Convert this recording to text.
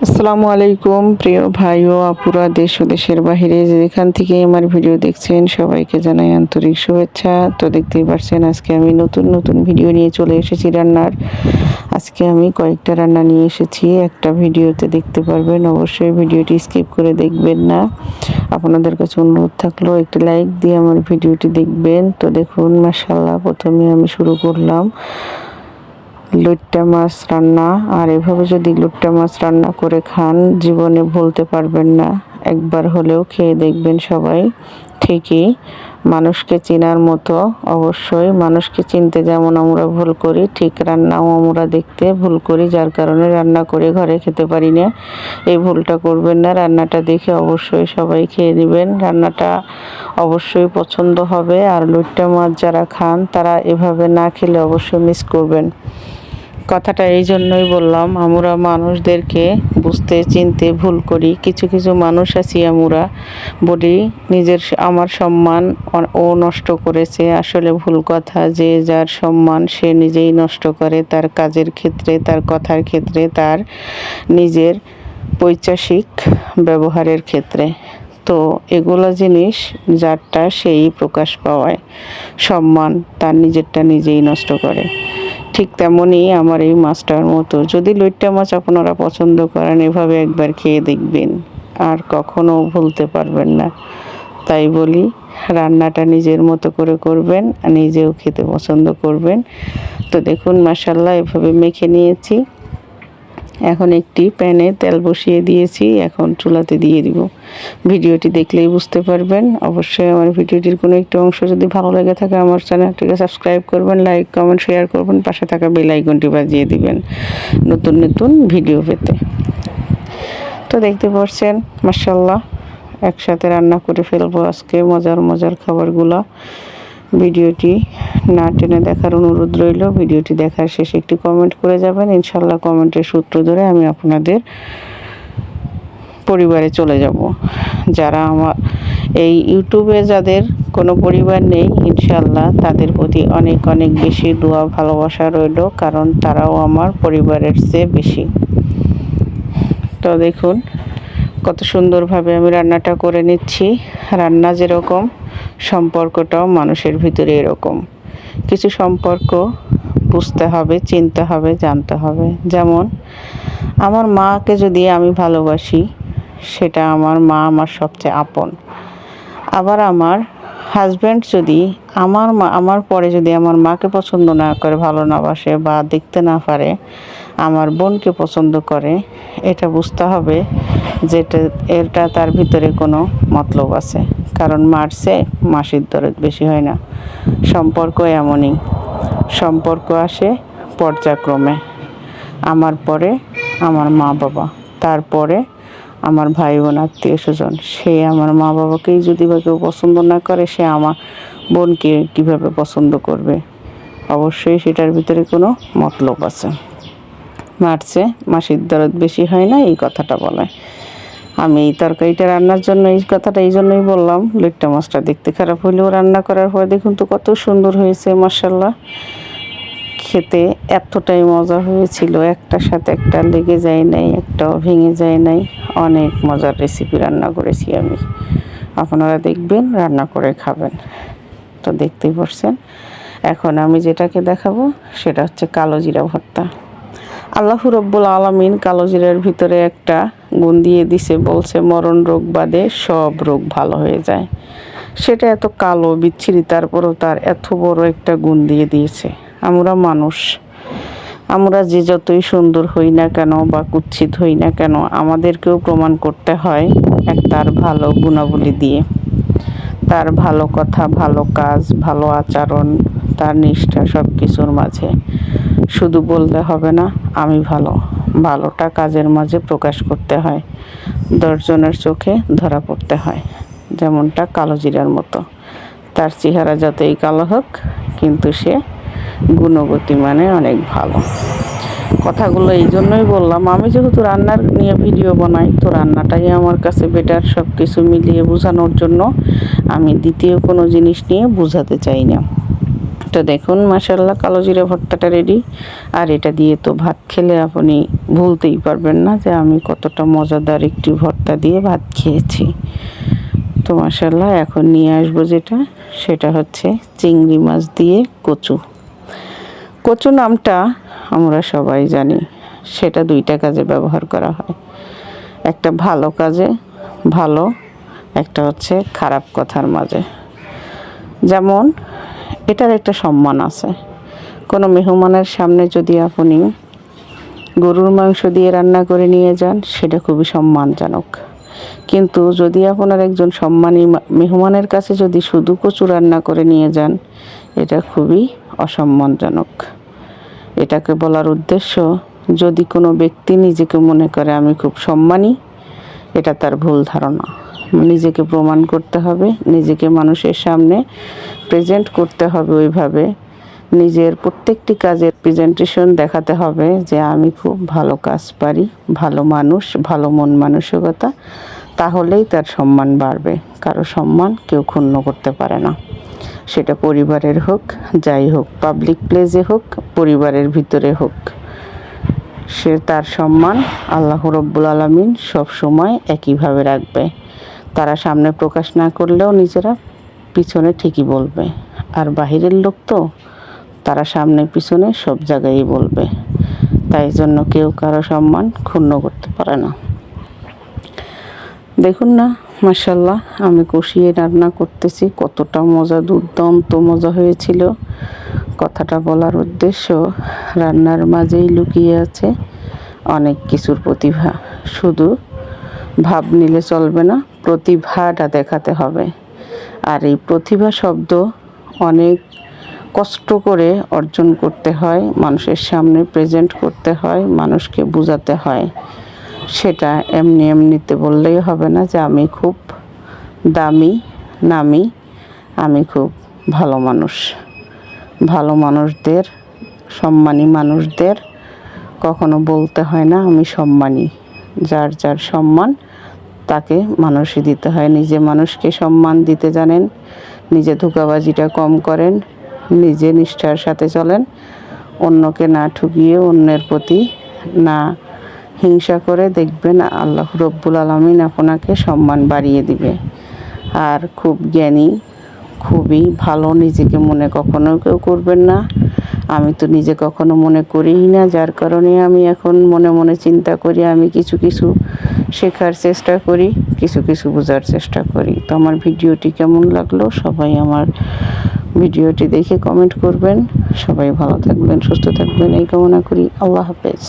আসসালামু আলাইকুম প্রিয় ভাই ও আপুরা, দেশ ও দেশের বাহিরে যেখান থেকে আমার ভিডিও দেখছেন সবাইকে জানাই আন্তরিক শুভেচ্ছা। তো দেখতেই পারছেন আজকে আমি নতুন নতুন ভিডিও নিয়ে চলে এসেছি রান্নার। আজকে আমি কয়েকটা রান্না নিয়ে এসেছি, একটা ভিডিওতে দেখতে পারবেন। অবশ্যই ভিডিওটি স্কিপ করে দেখবেন না। আপনাদের কাছে অনুরোধ থাকলো একটি লাইক দিয়ে আমার ভিডিওটি দেখবেন। তো দেখুন মাশাআল্লাহ, প্রথমে আমি শুরু করলাম লইট্টা মাছ রান্না। আর এভাবে যদি লইট্টা মাছ রান্না করে খান জীবনে ভুলতে পারবেন না। একবার হলেও খেয়ে দেখবেন সবাই। ঠিকই মানুষকে চেনার মতো, অবশ্যই মানুষকে চিনতে যেমন আমরা ভুল করি, ঠিক রান্নাও আমরা দেখতে ভুল করি, যার কারণে রান্না করে ঘরে খেতে পারি না। এই ভুলটা করবেন না, রান্নাটা দেখে অবশ্যই সবাই খেয়ে নেবেন। রান্নাটা অবশ্যই পছন্দ হবে। আর লইট্টা মাছ যারা খান তারা এভাবে না খেলে অবশ্যই মিস করবেন। কথাটা এই জন্যই বললাম, আমরা মানুষদেরকে বুঝতে চিনতে ভুল করি। কিছু কিছু মানুষ আছি আমরা বলি নিজের আমার সম্মান ও নষ্ট করেছে। আসলে ভুল কথা। যে যার সম্মান সে নিজেই নষ্ট করে, তার কাজের ক্ষেত্রে, তার কথার ক্ষেত্রে, তার নিজের পৈশাচিক ব্যবহারের ক্ষেত্রে। তো এগুলো জিনিস যারটা সেই প্রকাশ পাওয়ায় সম্মান তার নিজেরটা নিজেই নষ্ট করে। ঠিক তেমনই আমার এই মাছটার মতো। যদি লইট্টা মাছ আপনারা পছন্দ করেন এভাবে একবার খেয়ে দেখবেন, আর কখনো ভুলতে পারবেন না। তাই বলি রান্নাটা নিজের মতো করে করবেন, আর নিজেও খেতে পছন্দ করবেন। তো দেখুন মাশাআল্লাহ এভাবে মেখে নিয়েছি। এখন একটি প্যানে তেল বসিয়ে দিয়েছি, এখন চুলাতে দিয়ে দিব। ভিডিওটি দেখলেই বুঝতে পারবেন। অবশ্যই আমার ভিডিওটির কোনো একটু অংশ যদি ভালো লেগে থাকে আমার চ্যানেলটিকে সাবস্ক্রাইব করবেন, লাইক কমেন্ট শেয়ার করবেন, পাশে থাকা বেল আইকনটি বাজিয়ে দিবেন নতুন নতুন ভিডিও পেতে। তো দেখতে পাচ্ছেন মাশাআল্লাহ একসাথে রান্না করে ফেলবো আজকে মজার মজার খাবারগুলো। ভিডিওটি না টেনে দেখার অনুরোধ রইল। ভিডিওটি দেখার শেষে একটি কমেন্ট করে যাবেন। ইনশাআল্লাহ কমেন্টের সূত্র ধরে আমি আপনাদের পরিবারে চলে যাব। যারা আমার এই ইউটিউবে যাদের কোনো পরিবার নেই, ইনশাআল্লাহ তাদের প্রতি অনেক অনেক বেশি দোয়া ভালোবাসা রইল, কারণ তারাও আমার পরিবারের চেয়ে বেশি। তো দেখুন কত সুন্দরভাবে আমি রান্নাটা করে নিচ্ছি। রান্না যেরকম, সম্পর্কটাও মানুষের ভিতরে এরকম। কিছু সম্পর্ক বুঝতে হবে, চিনতে হবে, জানতে হবে। যেমন আমার মাকে যদি আমি ভালোবাসি, সেটা আমার মা আমার সবচেয়ে আপন। আবার আমার হাজব্যান্ড যদি আমার পরে যদি আমার মাকে পছন্দ না করে, ভালো না বাসে বা দেখতে না পারে, আমার বোনকে পছন্দ করে, এটা বুঝতে হবে যেটা এটা তার ভিতরে কোনো মতলব আছে। কারণ মারছে মাসির দরদ বেশি হয় না। সম্পর্ক এমনই, সম্পর্ক আসে পর্যায়ক্রমে। আমার পরে আমার মা বাবা, তারপরে আমার ভাই বোন আত্মীয় স্বজন। সে আমার মা বাবাকেই যদি বা কেউ পছন্দ না করে, সে আমার বোনকে কীভাবে পছন্দ করবে? অবশ্যই সেটার ভিতরে কোনো মতলব আছে। মারছে মাসির দরদ বেশি হয় না, এই কথাটা বলে। আমি এই তরকারিটা রান্নার জন্য এই কথাটা এই জন্যই বললাম। লইট্টা মাছটা দেখতে খারাপ হলেও রান্না করার পর দেখুন তো কত সুন্দর হয়েছে মাশাআল্লাহ। খেতে এতটাই মজা হয়েছিল, একটার সাথে একটা লেগে যায় নাই, একটাও ভেঙে যায় নাই। অনেক মজার রেসিপি রান্না করেছি আমি। আপনারা দেখবেন, রান্না করে খাবেন। তো দেখতেই পারছেন। এখন আমি যেটাকে দেখাবো সেটা হচ্ছে কালো জিরা ভর্তা। আল্লাহ রব্বুল আলামিন কালো জিরার ভিতরে একটা গুণ দিয়ে দিছে, বলছে মরণ রোগ বাদে সব রোগ ভালো হয়ে যায়। সেটা এত কালো বিচ্ছিরি, তারপরেও তার এত বড় একটা গুণ দিয়ে দিয়েছে। আমরা মানুষ, আমরা যে যতই সুন্দর হই না কেন বা কুৎসিত হই না কেন, আমাদেরকেও প্রমাণ করতে হয় তার ভালো গুণাবলী দিয়ে। তার ভালো কথা, ভালো কাজ, ভালো আচরণ, তার নিষ্ঠা সব কিছুর মাঝে। শুধু বললে হবে না আমি ভালো, ভালোটা কাজের মাঝে প্রকাশ করতে হয়, 10 জনের চোখে ধরা পড়তে হয়। যেমনটা কালো জিরার মতো, তার চেহারা যতই কালো হোক কিন্তু সে গুণগতি মানে অনেক ভালো। কথাগুলো এই জন্যই বললাম, আমি যেহেতু রান্নার নিয়ে ভিডিও বানাই, তো রান্নাটাই আমার কাছে বেটার। সব কিছু মিলিয়ে বোঝানোর জন্য আমি দ্বিতীয় কোনো জিনিস নিয়ে বোঝাতে চাই না। তো দেখুন মাশাআল্লাহ কালো জিরা ভর্তাটা রেডি। আর এটা দিয়ে তো ভাত খেলে আপনি ভুলতেই পারবেন না যে আমি কতটা মজাদার একটি ভর্তা দিয়ে ভাত খেয়েছি। তো মাশাআল্লাহ, এখন নিয়ে আসবো সেটা হচ্ছে চিংড়ি মাছ দিয়ে কচু। কচু নামটা আমরা সবাই জানি, সেটা দুইটা কাজে ব্যবহার করা হয়। একটা ভালো কাজে ভালো, একটা হচ্ছে খারাপ কথার মাঝে। যেমন এটার একটা সম্মান আছে। কোনো মেহমানের সামনে যদি আপনি গরুর মাংস দিয়ে রান্না করে নিয়ে যান, সেটা খুবই সম্মানজনক। কিন্তু যদি আপনার একজন সম্মানী মেহমানের কাছে যদি শুধু কচু রান্না করে নিয়ে যান, এটা খুবই অসম্মানজনক। এটাকে বলার উদ্দেশ্য, যদি কোনো ব্যক্তি নিজেকে মনে করে আমি খুব সম্মানী, এটা তার ভুল ধারণা। নিজেকে প্রমাণ করতে হবে, নিজেকে মানুষের সামনে প্রেজেন্ট করতে হবে ওইভাবে, নিজের প্রত্যেকটি কাজের প্রেজেন্টেশন দেখাতে হবে যে আমি খুব ভালো কাজ পারি, ভালো মানুষ, ভালো মন মানসিকতা। তাহলেই তার সম্মান বাড়বে। কারো সম্মান কেউ ক্ষুণ্ণ করতে পারে না, সেটা পরিবারের হোক, যাই হোক, পাবলিক প্লেসে হোক, পরিবারের ভিতরে হোক। সে তার সম্মান আল্লাহ রব্বুল আলামিন সব সময় একইভাবে রাখবে। তারা সামনে প্রকাশ না করলেও নিজেরা পিছনে ঠিকই বলবে। আর বাহিরের লোক তো, তারা সামনে পিছনে সব জায়গায়ই বলবে। তাই জন্য কেউ কারো সম্মান ক্ষুণ্ণ করতে পারে না। দেখুন না, মাশাআল্লাহ, আমি কষিয়ে রান্না করতেছি, কতটা মজা, দুর্দান্ত মজা হয়েছিল। কথাটা বলার উদ্দেশ্য, রান্নার মাঝেই লুকিয়ে আছে অনেক কিছুর প্রতিভা। শুধু ভাব নিলে চলবে না, প্রতিভাটা দেখাতে হবে। আর এই প্রতিভা শব্দ অনেক কষ্ট করে অর্জন করতে হয়, মানুষের সামনে প্রেজেন্ট করতে হয়, মানুষকে বোঝাতে হয়। সেটা এমনি এমনিতে বললেই হবে না যে আমি খুব দামি, নামি, আমি খুব ভালো মানুষ। ভালো মানুষদের, সম্মানী মানুষদের কখনো বলতে হয় না আমি সম্মানী। যার যার সম্মান তাকে মানুষই দিতে হয়। নিজে মানুষকে সম্মান দিতে জানেন, নিজে ধোঁকাবাজিটা কম করেন, নিজে নিষ্ঠার সাথে চলেন, অন্যকে না ঠকিয়ে, অন্যের প্রতি না হিংসা করে, দেখবেন আল্লাহ রব্বুল আলামিন আপনাকে সম্মান বাড়িয়ে দিবে। আর খুব জ্ঞানী, খুবই ভালো নিজেকে মনে কখনো কেউ করবেন না। আমি তো নিজে কখনো মনে করিই না, যার কারণে আমি এখন মনে মনে চিন্তা করি, আমি কিছু কিছু শেখার চেষ্টা করি, কিছু কিছু বোঝার চেষ্টা করি। তো আমার ভিডিওটি কেমন লাগলো, সবাই আমার ভিডিওটি দেখে কমেন্ট করবেন। সবাই ভালো থাকবেন, সুস্থ থাকবেন, এই কামনা করি। আল্লাহ হাফেজ।